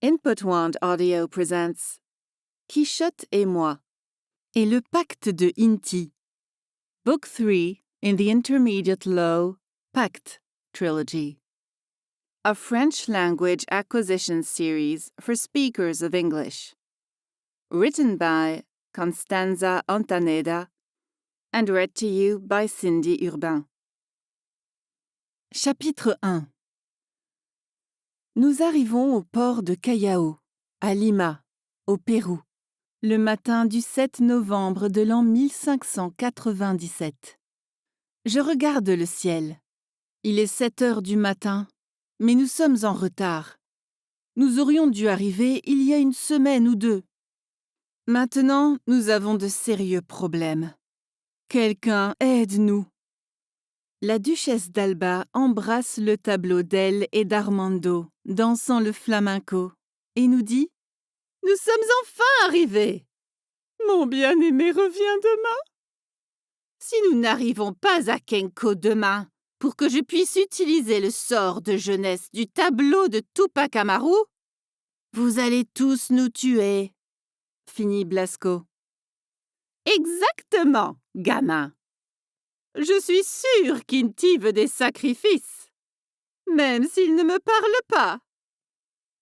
Input Wand Audio presents Quichotte et moi et le pacte de Inti. Book 3 in the Intermediate Low Pacte trilogy. A French language acquisition series for speakers of English. Written by Constanza Ontaneda and read to you by Cindy Urbain. Chapitre 1. Nous arrivons au port de Callao, à Lima, au Pérou, le matin du 7 novembre de l'an 1597. Je regarde le ciel. Il est 7 heures du matin, mais nous sommes en retard. Nous aurions dû arriver il y a une semaine ou deux. Maintenant, nous avons de sérieux problèmes. Quelqu'un aide-nous. La duchesse d'Alba embrasse le tableau d'elle et d'Armando, dansant le flamenco, et nous dit « Nous sommes enfin arrivés. Mon bien-aimé revient demain. Si nous n'arrivons pas à Kenko demain, pour que je puisse utiliser le sort de jeunesse du tableau de Tupac Amaru, vous allez tous nous tuer, » finit Blasco. « Exactement, gamin. Je suis sûre qu'Inti veut des sacrifices, même s'il ne me parle pas, »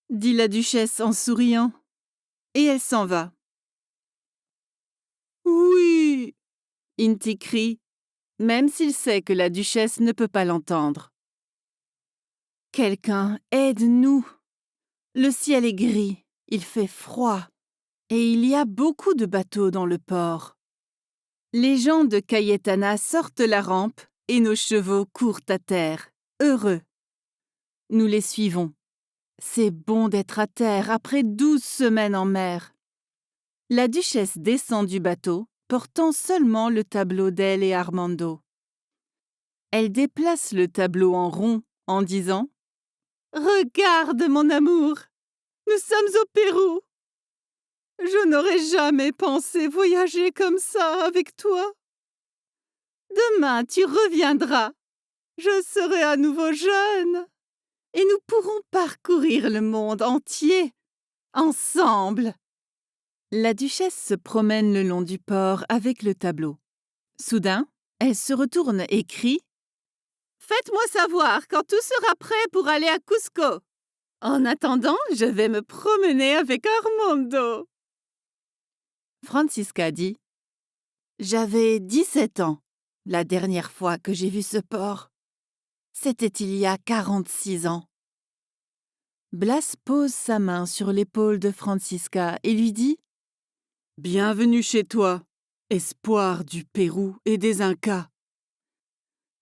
dit la duchesse en souriant, et elle s'en va. « Oui !» Inti crie, même s'il sait que la duchesse ne peut pas l'entendre. « Quelqu'un aide-nous. Le ciel est gris, il fait froid, et il y a beaucoup de bateaux dans le port. » Les gens de Cayetana sortent la rampe et nos chevaux courent à terre, heureux. Nous les suivons. C'est bon d'être à terre après 12 semaines en mer. La duchesse descend du bateau, portant seulement le tableau d'elle et Armando. Elle déplace le tableau en rond en disant « Regarde, mon amour, nous sommes au Pérou. Je n'aurais jamais pensé voyager comme ça avec toi. Demain, tu reviendras. Je serai à nouveau jeune et nous pourrons parcourir le monde entier, ensemble. » La duchesse se promène le long du port avec le tableau. Soudain, elle se retourne et crie « Faites-moi savoir quand tout sera prêt pour aller à Cusco. En attendant, je vais me promener avec Armando. » Francisca dit « J'avais 17 ans la dernière fois que j'ai vu ce port. C'était il y a 46 ans. » Blas pose sa main sur l'épaule de Francisca et lui dit « Bienvenue chez toi, espoir du Pérou et des Incas. »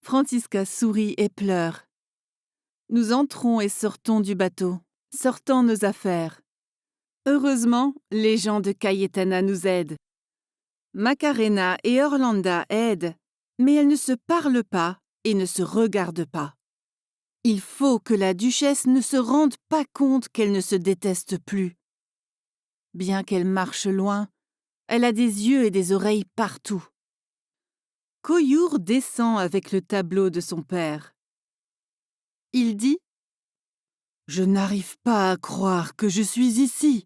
Francisca sourit et pleure. Nous entrons et sortons du bateau, sortant nos affaires. Heureusement, les gens de Cayetana nous aident. Macarena et Orlanda aident, mais elles ne se parlent pas et ne se regardent pas. Il faut que la duchesse ne se rende pas compte qu'elle ne se déteste plus. Bien qu'elle marche loin, elle a des yeux et des oreilles partout. Coyour descend avec le tableau de son père. Il dit « Je n'arrive pas à croire que je suis ici.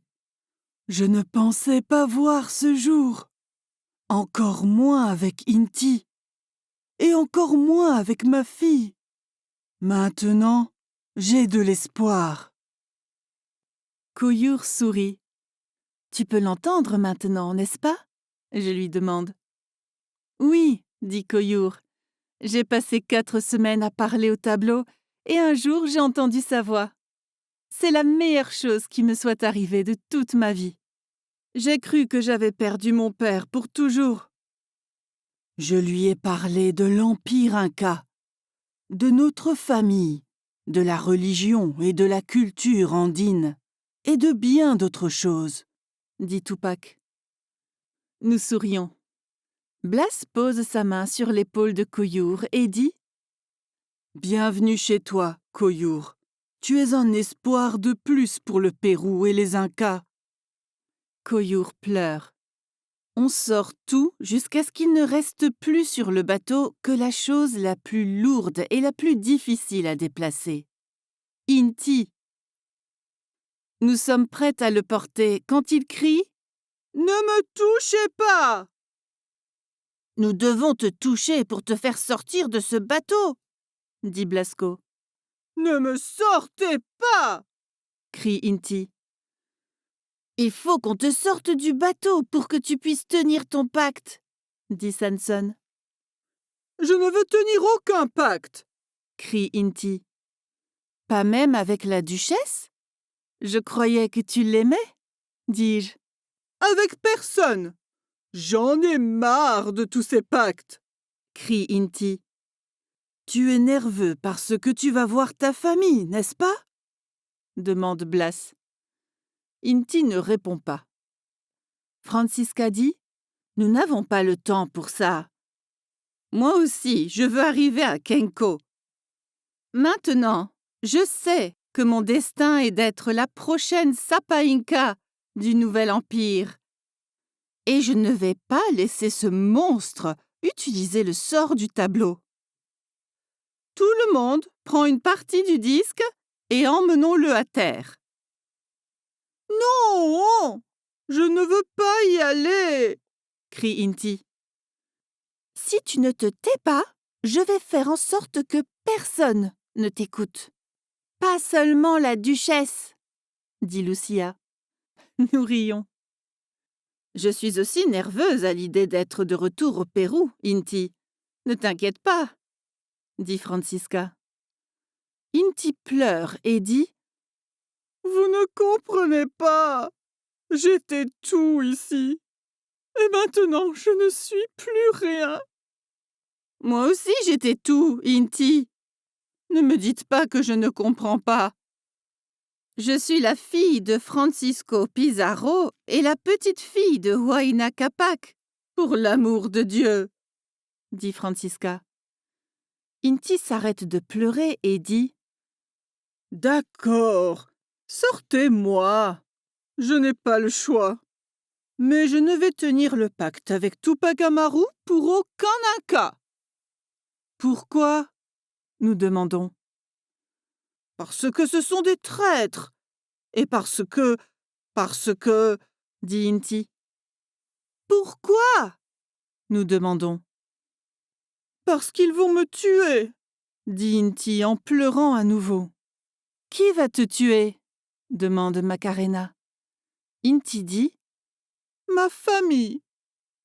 Je ne pensais pas voir ce jour. Encore moins avec Inti. Et encore moins avec ma fille. Maintenant, j'ai de l'espoir. » Coyour sourit. « Tu peux l'entendre maintenant, n'est-ce pas ?» je lui demande. « Oui, » dit Coyour. « J'ai passé 4 semaines à parler au tableau et un jour j'ai entendu sa voix. C'est la meilleure chose qui me soit arrivée de toute ma vie. J'ai cru que j'avais perdu mon père pour toujours. Je lui ai parlé de l'Empire Inca, de notre famille, de la religion et de la culture andine, et de bien d'autres choses, » dit Tupac. Nous sourions. Blas pose sa main sur l'épaule de Coyour et dit « Bienvenue chez toi, Coyour. Tu es un espoir de plus pour le Pérou et les Incas. » Coyour pleure. On sort tout jusqu'à ce qu'il ne reste plus sur le bateau que la chose la plus lourde et la plus difficile à déplacer. Inti. Nous sommes prêtes à le porter quand il crie « Ne me touchez pas !» Nous devons te toucher pour te faire sortir de ce bateau, dit Blasco. Ne me sortez pas, crie Inti. Il faut qu'on te sorte du bateau pour que tu puisses tenir ton pacte, dit Samson. Je ne veux tenir aucun pacte, crie Inti. Pas même avec la duchesse? Je croyais que tu l'aimais, dis-je. Avec personne. J'en ai marre de tous ces pactes, crie Inti. Tu es nerveux parce que tu vas voir ta famille, n'est-ce pas? Demande Blas. Inti ne répond pas. Franziska dit « Nous n'avons pas le temps pour ça. Moi aussi, je veux arriver à Kenko. Maintenant, je sais que mon destin est d'être la prochaine Sapa Inca du nouvel empire. Et je ne vais pas laisser ce monstre utiliser le sort du tableau. Tout le monde prend une partie du disque et emmenons-le à terre. Non, je ne veux pas y aller, crie Inti. Si tu ne te tais pas, je vais faire en sorte que personne ne t'écoute. Pas seulement la duchesse, dit Lucia. Nous rions. Je suis aussi nerveuse à l'idée d'être de retour au Pérou, Inti. Ne t'inquiète pas, dit Franziska. Inti pleure et dit « Vous ne comprenez pas. J'étais tout ici. Et maintenant, je ne suis plus rien. » Moi aussi, j'étais tout, Inti. Ne me dites pas que je ne comprends pas. Je suis la fille de Francisco Pizarro et la petite-fille de Huayna Capac, pour l'amour de Dieu, dit Franziska. Inti s'arrête de pleurer et dit « D'accord, sortez-moi. Je n'ai pas le choix. Mais je ne vais tenir le pacte avec Tupac Amaru pour aucun Inca. » Pourquoi? Nous demandons. Parce que ce sont des traîtres. Et parce que, dit Inti. Pourquoi? Nous demandons. Parce qu'ils vont me tuer, dit Inti en pleurant à nouveau. Qui va te tuer? Demande Macarena. Inti dit. Ma famille.